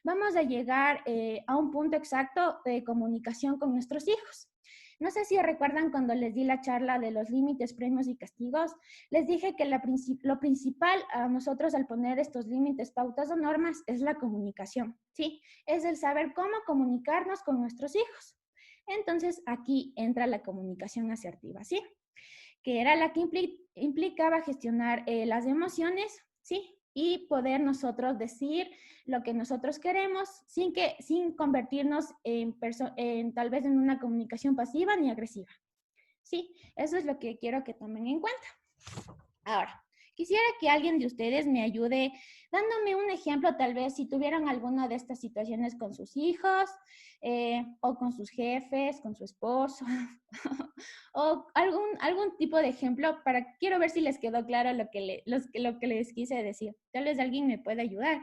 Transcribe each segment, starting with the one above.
vamos a llegar a un punto exacto de comunicación con nuestros hijos. No sé si recuerdan cuando les di la charla de los límites, premios y castigos, les dije que lo principal a nosotros al poner estos límites, pautas o normas es la comunicación, ¿sí? Es el saber cómo comunicarnos con nuestros hijos. Entonces, aquí entra la comunicación asertiva, ¿sí? Que era la que implicaba gestionar las emociones, ¿sí? Y poder nosotros decir lo que nosotros queremos sin convertirnos en tal vez en una comunicación pasiva ni agresiva. Sí, eso es lo que quiero que tomen en cuenta. Ahora, quisiera que alguien de ustedes me ayude dándome un ejemplo, tal vez si tuvieran alguna de estas situaciones con sus hijos o con sus jefes, con su esposo, o algún tipo de ejemplo quiero ver si les quedó claro lo que les quise decir. Tal vez alguien me pueda ayudar.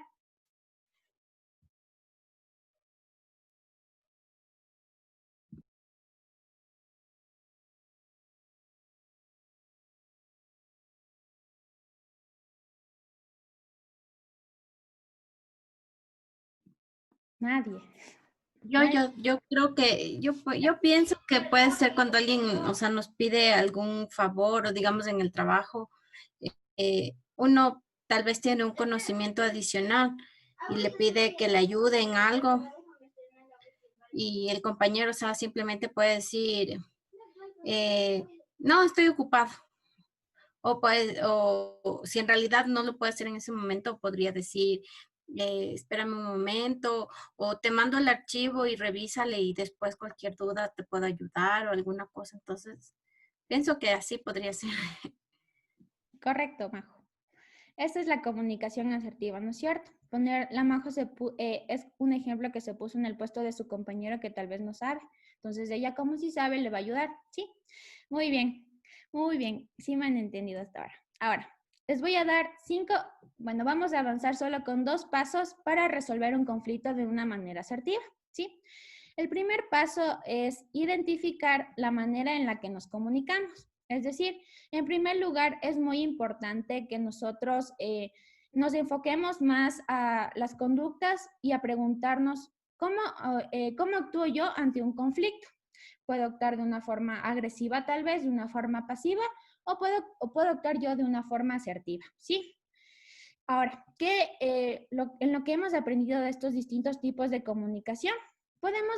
Nadie. Nadie. Yo creo que, yo pienso que puede ser cuando alguien, o sea, nos pide algún favor o digamos en el trabajo, uno tal vez tiene un conocimiento adicional y le pide que le ayude en algo y el compañero, o sea, simplemente puede decir, eh, no, estoy ocupado. O, pues, o si en realidad no lo puede hacer en ese momento, podría decir, espérame un momento, o te mando el archivo y revísale y después cualquier duda te puedo ayudar o alguna cosa. Entonces, pienso que así podría ser. Correcto, Majo. Esta es la comunicación asertiva, ¿no es cierto? La Majo es un ejemplo que se puso en el puesto de su compañero que tal vez no sabe. Entonces ella, como si sabe, le va a ayudar. Sí, muy bien, muy bien. Sí me han entendido hasta ahora. Ahora, les voy a dar vamos a avanzar solo con 2 pasos para resolver un conflicto de una manera asertiva. ¿Sí? El primer paso es identificar la manera en la que nos comunicamos. Es decir, en primer lugar, es muy importante que nosotros nos enfoquemos más a las conductas y a preguntarnos cómo actúo yo ante un conflicto. Puedo actuar de una forma agresiva tal vez, de una forma pasiva, o puedo actuar yo de una forma asertiva, ¿sí? Ahora, en lo que hemos aprendido de estos distintos tipos de comunicación, podemos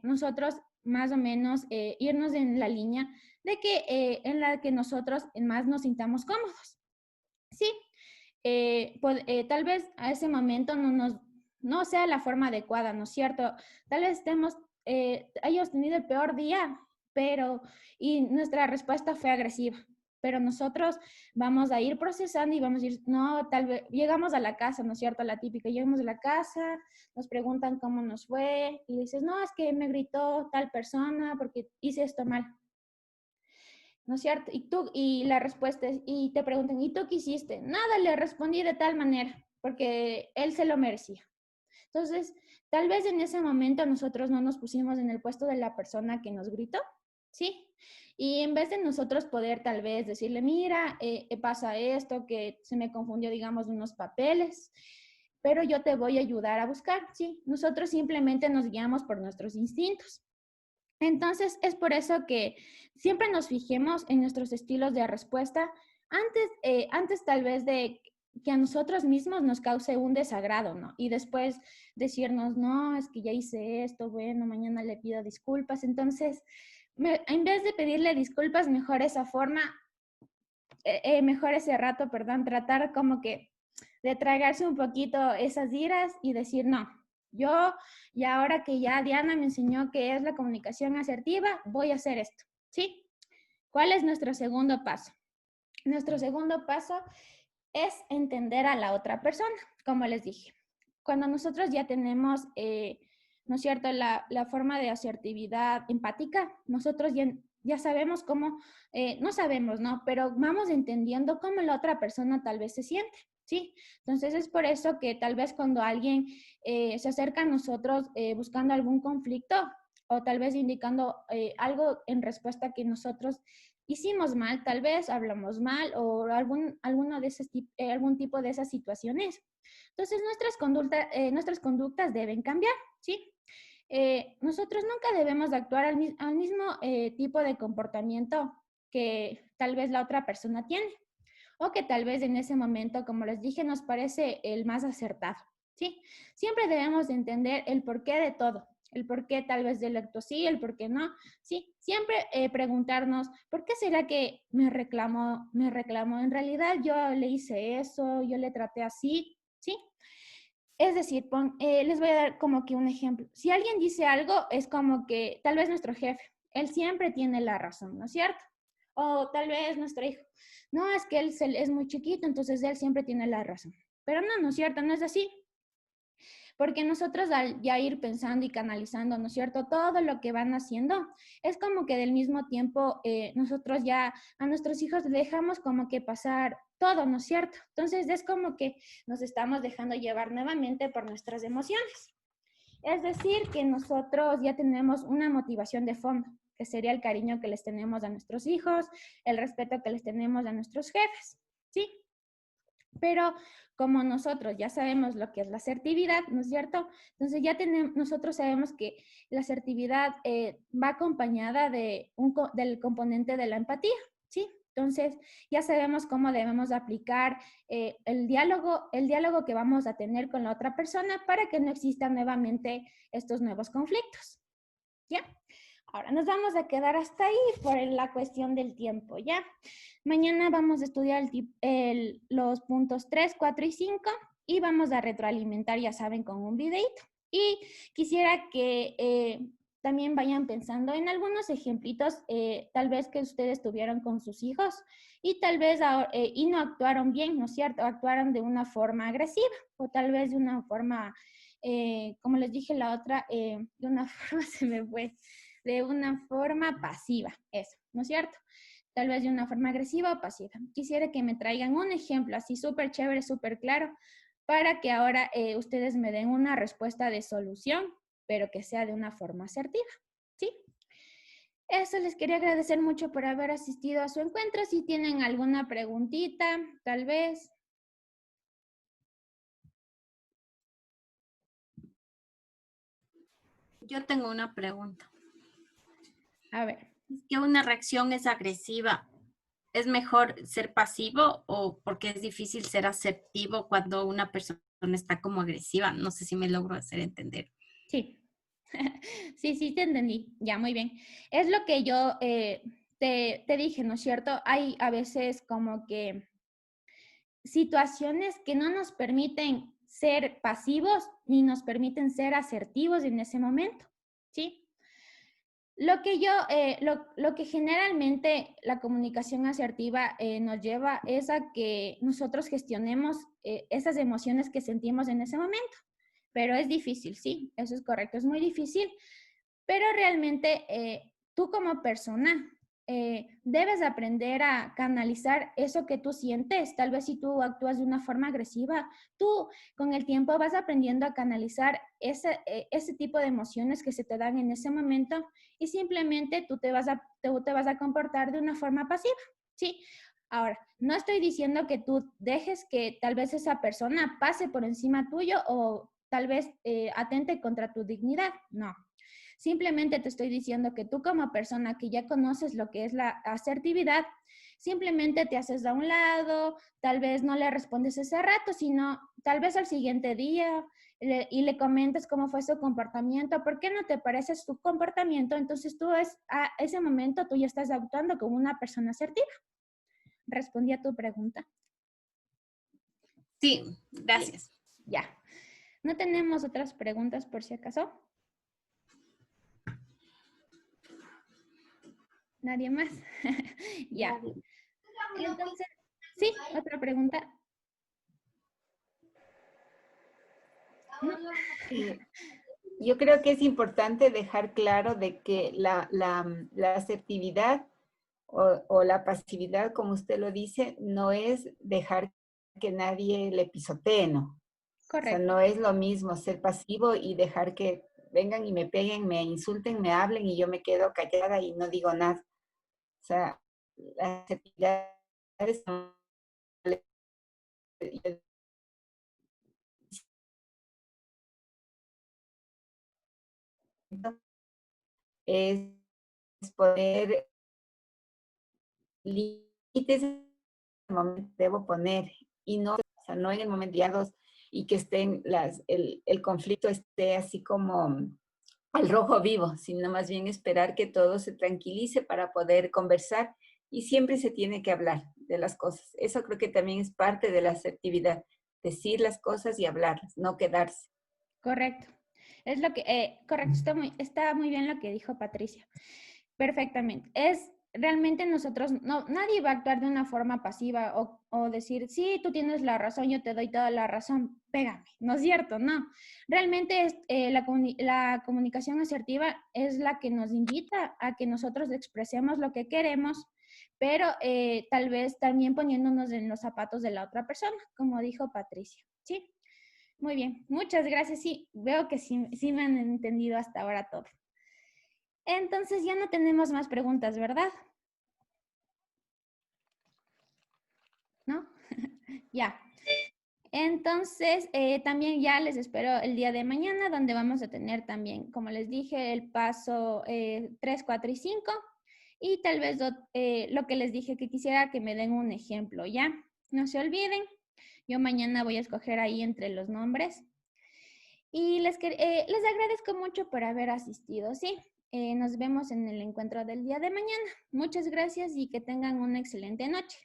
nosotros más o menos irnos en la línea de que en la que nosotros más nos sintamos cómodos. Sí, tal vez a ese momento no sea la forma adecuada, ¿no es cierto? Tal vez hayamos tenido el peor día, y nuestra respuesta fue agresiva. Pero nosotros vamos a ir procesando y vamos a ir, no, tal vez llegamos a la casa, ¿no es cierto? La típica, llegamos a la casa, nos preguntan cómo nos fue y dices, no, es que me gritó tal persona porque hice esto mal. ¿No es cierto? Y la respuesta es, y te preguntan, ¿y tú qué hiciste? Nada, le respondí de tal manera, porque él se lo merecía. Entonces, tal vez en ese momento nosotros no nos pusimos en el puesto de la persona que nos gritó, ¿sí? Y en vez de nosotros poder tal vez decirle, mira, pasa esto, que se me confundió, digamos, unos papeles, pero yo te voy a ayudar a buscar, ¿sí? Nosotros simplemente nos guiamos por nuestros instintos. Entonces, es por eso que siempre nos fijemos en nuestros estilos de respuesta antes tal vez de que a nosotros mismos nos cause un desagrado, ¿no? Y después decirnos, no, es que ya hice esto, bueno, mañana le pido disculpas. Entonces, en vez de pedirle disculpas, mejor ese rato, perdón, tratar como que de tragarse un poquito esas iras y decir, no, yo, y ahora que ya Diana me enseñó qué es la comunicación asertiva, voy a hacer esto, ¿sí? ¿Cuál es nuestro segundo paso? Nuestro segundo paso es entender a la otra persona, como les dije. Cuando nosotros ya tenemos, ¿no es cierto?, la forma de asertividad empática, nosotros ya sabemos cómo, no sabemos, ¿no? Pero vamos entendiendo cómo la otra persona tal vez se siente, ¿sí? Entonces es por eso que tal vez cuando alguien se acerca a nosotros buscando algún conflicto o tal vez indicando algo en respuesta a que nosotros hicimos mal, tal vez hablamos mal o algún tipo de esas situaciones, Entonces, nuestras conductas deben cambiar, ¿sí? Nosotros nunca debemos de actuar al mismo tipo de comportamiento que tal vez la otra persona tiene o que tal vez en ese momento, como les dije, nos parece el más acertado, ¿sí? Siempre debemos de entender el porqué de todo, el porqué tal vez del acto sí, el porqué no, ¿sí? Siempre preguntarnos, ¿por qué será que me reclamó? Me reclamó, en realidad yo le hice eso, yo le traté así, ¿sí? Es decir, les voy a dar como que un ejemplo. Si alguien dice algo, es como que tal vez nuestro jefe, él siempre tiene la razón, ¿no es cierto? O tal vez nuestro hijo, no, es que es muy chiquito, entonces él siempre tiene la razón. Pero no, ¿no es cierto? No es así. Porque nosotros al ya ir pensando y canalizando, ¿no es cierto? Todo lo que van haciendo, es como que del mismo tiempo nosotros ya a nuestros hijos le dejamos como que pasar todo, ¿no es cierto? Entonces es como que nos estamos dejando llevar nuevamente por nuestras emociones. Es decir, que nosotros ya tenemos una motivación de fondo, que sería el cariño que les tenemos a nuestros hijos, el respeto que les tenemos a nuestros jefes, ¿sí? Pero como nosotros ya sabemos lo que es la asertividad, ¿no es cierto? Entonces ya nosotros sabemos que la asertividad va acompañada del componente de la empatía, ¿sí? Entonces ya sabemos cómo debemos aplicar el diálogo que vamos a tener con la otra persona para que no existan nuevamente estos nuevos conflictos, ¿ya? Ahora nos vamos a quedar hasta ahí por la cuestión del tiempo, ¿ya? Mañana vamos a estudiar los puntos 3, 4 y 5 y vamos a retroalimentar, ya saben, con un videito. Y quisiera que también vayan pensando en algunos ejemplitos, tal vez que ustedes tuvieron con sus hijos y tal vez y no actuaron bien, ¿no es cierto? Actuaron de una forma agresiva o tal vez de una forma, como les dije la otra, de una forma se me fue de una forma pasiva, eso, ¿no es cierto? Tal vez de una forma agresiva o pasiva. Quisiera que me traigan un ejemplo así súper chévere, súper claro, para que ahora ustedes me den una respuesta de solución, pero que sea de una forma asertiva, ¿sí? Eso les quería agradecer mucho por haber asistido a su encuentro. Si tienen alguna preguntita, tal vez. Yo tengo una pregunta. A ver. ¿Que una reacción es agresiva? ¿Es mejor ser pasivo o porque es difícil ser asertivo cuando una persona está como agresiva? No sé si me logro hacer entender. Sí, sí, sí, te entendí. Ya, muy bien. Es lo que yo te dije, ¿no es cierto? Hay a veces como que situaciones que no nos permiten ser pasivos ni nos permiten ser asertivos en ese momento, ¿sí? Lo que generalmente la comunicación asertiva nos lleva es a que nosotros gestionemos esas emociones que sentimos en ese momento. Pero es difícil, sí, eso es correcto, es muy difícil, pero realmente tú como persona debes aprender a canalizar eso que tú sientes. Tal vez si tú actúas de una forma agresiva, tú con el tiempo vas aprendiendo a canalizar ese tipo de emociones que se te dan en ese momento y simplemente tú te vas a comportar de una forma pasiva, ¿sí? Ahora, no estoy diciendo que tú dejes que tal vez esa persona pase por encima tuyo o tal vez atente contra tu dignidad, no. Simplemente te estoy diciendo que tú como persona que ya conoces lo que es la asertividad, simplemente te haces a un lado, tal vez no le respondes ese rato, sino tal vez al siguiente día y le comentes cómo fue su comportamiento, ¿por qué no te parece su comportamiento? Entonces tú a ese momento tú ya estás actuando como una persona asertiva. ¿Respondí a tu pregunta? Sí, Sí. gracias. Ya. ¿No tenemos otras preguntas por si acaso? ¿Nadie más? Ya. Entonces, sí, otra pregunta. ¿No? Eh, yo creo que es importante dejar claro de que la asertividad o la pasividad, como usted lo dice, no es dejar que nadie le pisotee, ¿no? O sea, Correcto. no es lo mismo ser pasivo y dejar que vengan y me peguen, me insulten, me hablen y yo me quedo callada y no digo nada. O sea, la asertividad es es poner límites en el momento que debo poner y no, o sea, no en el momento guiados y que estén el conflicto esté así como al rojo vivo, sino más bien esperar que todo se tranquilice para poder conversar y siempre se tiene que hablar de las cosas. Eso creo que también es parte de la asertividad, decir las cosas y hablarlas, no quedarse. Correcto. Es lo que, correcto, está muy bien lo que dijo Patricia. Perfectamente. Es realmente nosotros, no, nadie va a actuar de una forma pasiva o decir, sí, tú tienes la razón, yo te doy toda la razón, pégame. No es cierto, no. Realmente es, la comunicación asertiva es la que nos invita a que nosotros expresemos lo que queremos, pero tal vez también poniéndonos en los zapatos de la otra persona, como dijo Patricia. ¿Sí? Muy bien, muchas gracias. Sí, veo que sí me han entendido hasta ahora todo. Entonces ya no tenemos más preguntas, ¿verdad? ¿No? Ya. Entonces, también ya les espero el día de mañana, donde vamos a tener también, como les dije, el paso 3, 4 y 5. Y tal vez lo que les dije, que quisiera que me den un ejemplo, ¿ya? No se olviden. Yo mañana voy a escoger ahí entre los nombres. Y les agradezco mucho por haber asistido, ¿sí? Nos vemos en el encuentro del día de mañana. Muchas gracias y que tengan una excelente noche.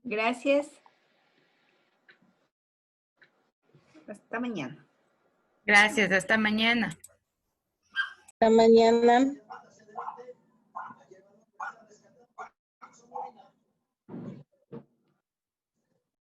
Gracias. Hasta mañana. Gracias, hasta mañana. Hasta mañana.